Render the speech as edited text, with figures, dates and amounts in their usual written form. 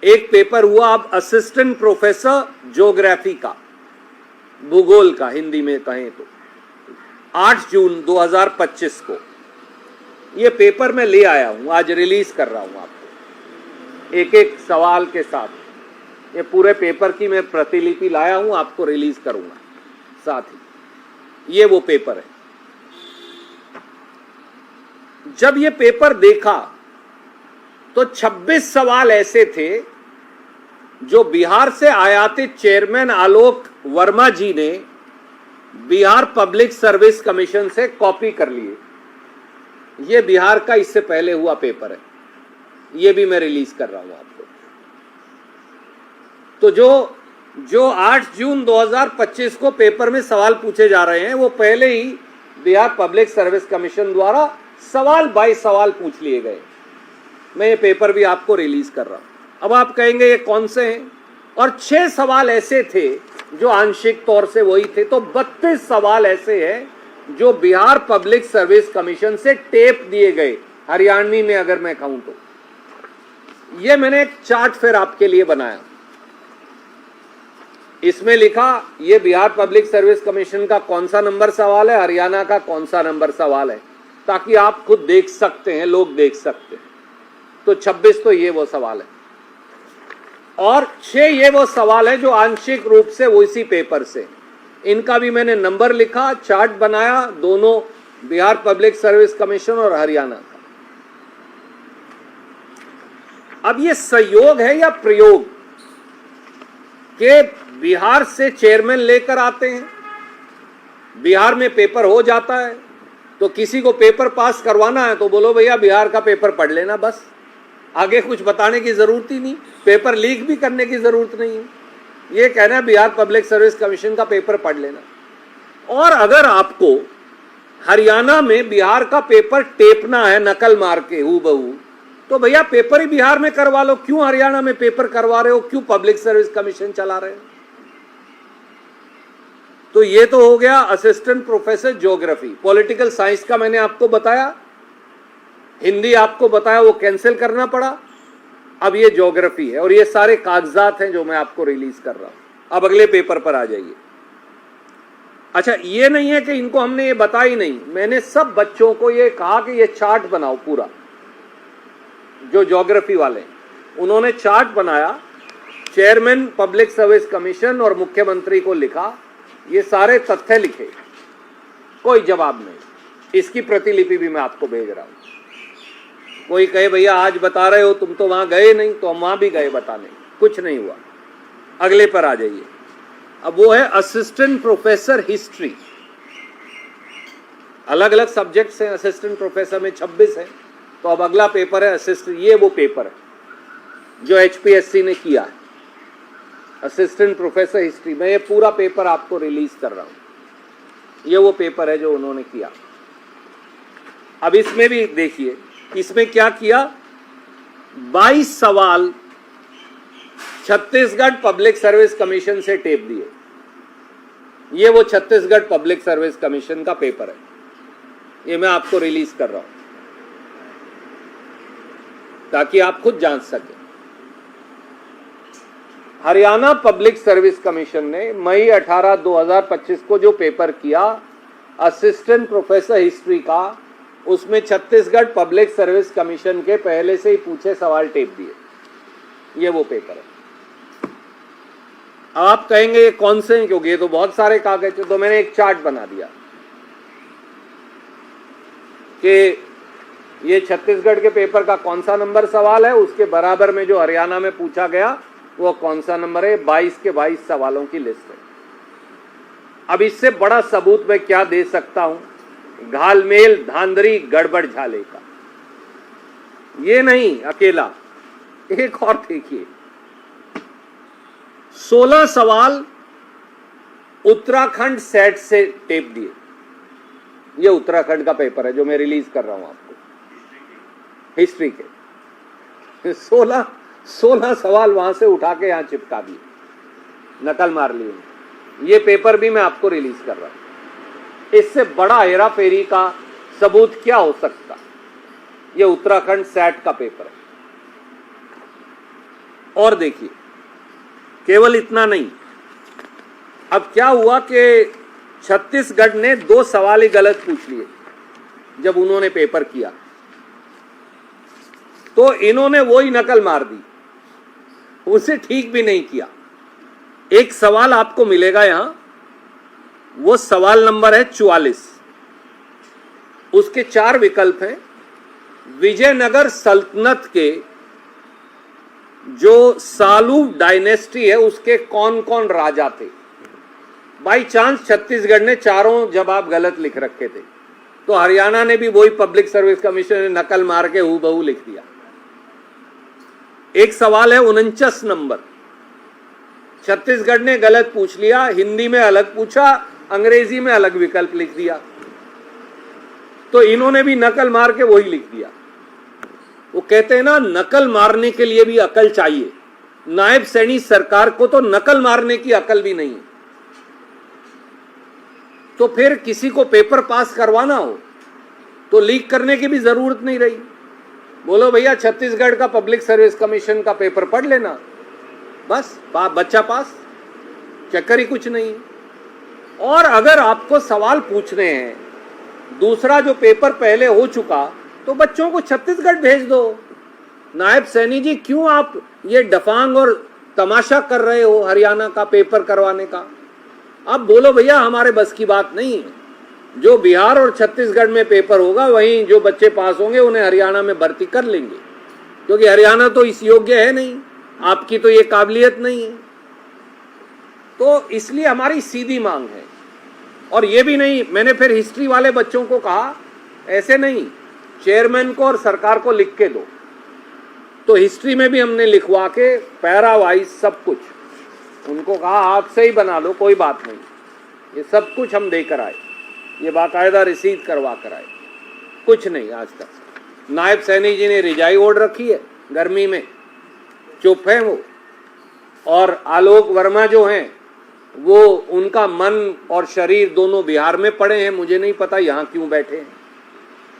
एक पेपर हुआ अब असिस्टेंट प्रोफेसर ज्योग्राफी का, भूगोल का हिंदी में कहें तो, 8 जून 2025 को। ये पेपर मैं ले आया हूं, आज रिलीज कर रहा हूं आपको एक एक सवाल के साथ। ये पूरे पेपर की मैं प्रतिलिपि लाया हूं, आपको रिलीज करूंगा साथ ही। ये वो पेपर है। जब ये पेपर देखा तो 26 सवाल ऐसे थे जो बिहार से आयातित चेयरमैन आलोक वर्मा जी ने बिहार पब्लिक सर्विस कमीशन से कॉपी कर लिए। ये बिहार का इससे पहले हुआ पेपर है, ये भी मैं रिलीज कर रहा हूं आपको। तो जो 8 जून 2025 को पेपर में सवाल पूछे जा रहे हैं, वो पहले ही बिहार पब्लिक सर्विस कमीशन द्वारा सवाल बाय सवाल पूछ लिए गए। मैं ये पेपर भी आपको रिलीज कर रहा हूं। अब आप कहेंगे ये कौन से हैं, और 6 सवाल ऐसे थे जो आंशिक तौर से वही थे। तो 32 सवाल ऐसे हैं जो बिहार पब्लिक सर्विस कमीशन से टेप दिए गए, हरियाणवी में अगर मैं कहूं तो। ये मैंने एक चार्ट फिर आपके लिए बनाया, इसमें लिखा ये बिहार पब्लिक सर्विस कमीशन का कौन सा नंबर सवाल है, हरियाणा का कौन सा नंबर सवाल है, ताकि आप खुद देख सकते हैं, लोग देख सकते हैं। तो 26 तो ये वो सवाल है, और 6 ये वो सवाल है जो आंशिक रूप से वो इसी पेपर से। इनका भी मैंने नंबर लिखा, चार्ट बनाया, दोनों बिहार पब्लिक सर्विस कमीशन और हरियाणा का। अब ये संयोग है या प्रयोग के बिहार से चेयरमैन लेकर आते हैं, बिहार में पेपर हो जाता है, तो किसी को पेपर पास करवाना है तो बोलो भैया बिहार का पेपर पढ़ लेना, बस आगे कुछ बताने की जरूरत ही नहीं, पेपर लीक भी करने की जरूरत नहीं है। ये कहना है बिहार पब्लिक सर्विस कमीशन का पेपर पढ़ लेना। और अगर आपको हरियाणा में बिहार का पेपर टेपना है नकल मार के हूबहू, तो भैया पेपर ही बिहार में करवा लो, क्यों हरियाणा में पेपर करवा रहे हो, क्यों पब्लिक सर्विस कमीशन चला रहे हो। तो ये तो हो गया assistant professor geography. Political science का मैंने आपको बताया, हिंदी आपको बताया, वो कैंसिल करना पड़ा। अब ये ज्योग्राफी है, और ये सारे कागजात हैं जो मैं आपको रिलीज कर रहा हूं। अब अगले पेपर पर आ जाइए। अच्छा, ये नहीं है कि इनको हमने ये बताई नहीं, मैंने सब बच्चों को ये कहा कि ये चार्ट बनाओ पूरा। जो ज्योग्राफी वाले उन्होंने चार्ट बनाया, चेयरमैन पब्लिक सर्विस कमीशन और मुख्यमंत्री को लिखा, ये सारे तथ्य लिखे, कोई जवाब नहीं। इसकी प्रतिलिपि भी मैं आपको भेज रहा हूं। कोई कहे भैया आज बता रहे हो, तुम तो वहां गए नहीं, तो हम वहां भी गए बताने, कुछ नहीं हुआ। अगले पर आ जाइए। अब वो है असिस्टेंट प्रोफेसर हिस्ट्री। अलग अलग सब्जेक्ट्स हैं, असिस्टेंट प्रोफेसर में 26 है। तो अब अगला पेपर है असिस्टेंट, ये वो पेपर है जो HPSC ने किया है, असिस्टेंट प्रोफेसर हिस्ट्री। मैं ये पूरा पेपर आपको रिलीज कर रहा हूं। ये वो पेपर है जो उन्होंने किया। अब इसमें भी देखिए, इसमें क्या किया, 22 सवाल छत्तीसगढ़ पब्लिक सर्विस कमीशन से टेप दिए। ये वो छत्तीसगढ़ पब्लिक सर्विस कमीशन का पेपर है, ये मैं आपको रिलीज कर रहा हूं ताकि आप खुद जांच सकें। हरियाणा पब्लिक सर्विस कमीशन ने मई 18, 2025 को जो पेपर किया असिस्टेंट प्रोफेसर हिस्ट्री का, उसमें छत्तीसगढ़ पब्लिक सर्विस कमीशन के पहले से ही पूछे सवाल टेप दिए। ये वो पेपर है। आप कहेंगे ये कौन से हैं, क्योंकि ये तो बहुत सारे कागज थे। तो मैंने एक चार्ट बना दिया कि ये छत्तीसगढ़ के पेपर का कौन सा नंबर सवाल है, उसके बराबर में जो हरियाणा में पूछा गया वो कौन सा नंबर है। 22 के 22 सवालों की लिस्ट है। अब इससे बड़ा सबूत मैं क्या दे सकता हूं, घालमेल धांधरी गड़बड़ झाले का। ये नहीं अकेला, एक और देखिए, 16 सवाल उत्तराखंड सेट से टेप दिए। ये उत्तराखंड का पेपर है जो मैं रिलीज कर रहा हूं आपको, हिस्ट्री के। 16 सवाल वहां से उठा के यहां चिपका दिए, नकल मार लिए। ये पेपर भी मैं आपको रिलीज कर रहा हूं। इससे बड़ा हेरा फेरी का सबूत क्या हो सकता। ये उत्तराखंड सेट का पेपर है। और देखिए, केवल इतना नहीं, अब क्या हुआ कि छत्तीसगढ़ ने 2 सवाल ही गलत पूछ लिए जब उन्होंने पेपर किया, तो इन्होंने वो ही नकल मार दी, उसे ठीक भी नहीं किया। एक सवाल आपको मिलेगा यहां, वो सवाल नंबर है 44, उसके 4 विकल्प हैं। विजयनगर सल्तनत के जो सालू डायनेस्टी है उसके कौन कौन राजा थे। बाई चांस छत्तीसगढ़ ने चारों जवाब गलत लिख रखे थे, तो हरियाणा ने भी वही पब्लिक सर्विस कमीशन ने नकल मार के हूबहू लिख दिया। एक सवाल है 49 नंबर, छत्तीसगढ़ ने गलत पूछ लिया, हिंदी में अलग पूछा, अंग्रेजी में अलग विकल्प लिख दिया, तो इन्होंने भी नकल मार के वही लिख दिया। वो कहते हैं ना, नकल मारने के लिए भी अकल चाहिए। नायब सैनी सरकार को तो नकल मारने की अकल भी नहीं है, तो फिर किसी को पेपर पास करवाना हो तो लीक करने की भी जरूरत नहीं रही। बोलो भैया छत्तीसगढ़ का पब्लिक सर्विस कमीशन का पेपर पढ़ लेना, बस बच्चा पास, चक्कर ही कुछ नहीं। और अगर आपको सवाल पूछने हैं, दूसरा जो पेपर पहले हो चुका, तो बच्चों को छत्तीसगढ़ भेज दो। नायब सैनी जी, क्यों आप ये डफांग और तमाशा कर रहे हो हरियाणा का पेपर करवाने का? आप बोलो भैया हमारे बस की बात नहीं है, जो बिहार और छत्तीसगढ़ में पेपर होगा वहीं जो बच्चे पास होंगे उन्हें हरियाणा में भर्ती कर लेंगे, क्योंकि हरियाणा तो इस योग्य है नहीं, आपकी तो ये काबिलियत नहीं है। तो इसलिए हमारी सीधी मांग है। और ये भी नहीं, मैंने फिर हिस्ट्री वाले बच्चों को कहा ऐसे नहीं, चेयरमैन को और सरकार को लिख के दो, तो हिस्ट्री में भी हमने लिखवा के पैरा वाइज सब कुछ उनको कहा हाथ से ही बना लो, कोई बात नहीं, ये सब कुछ हम देकर आए, ये बाकायदा रिसीव करवा कर आए, कुछ नहीं आज तक। नायब सैनी जी ने रिजाई ओढ़ रखी है, गर्मी में चुप है वो, और आलोक वर्मा जो हैं वो, उनका मन और शरीर दोनों बिहार में पड़े हैं, मुझे नहीं पता यहाँ क्यों बैठे हैं।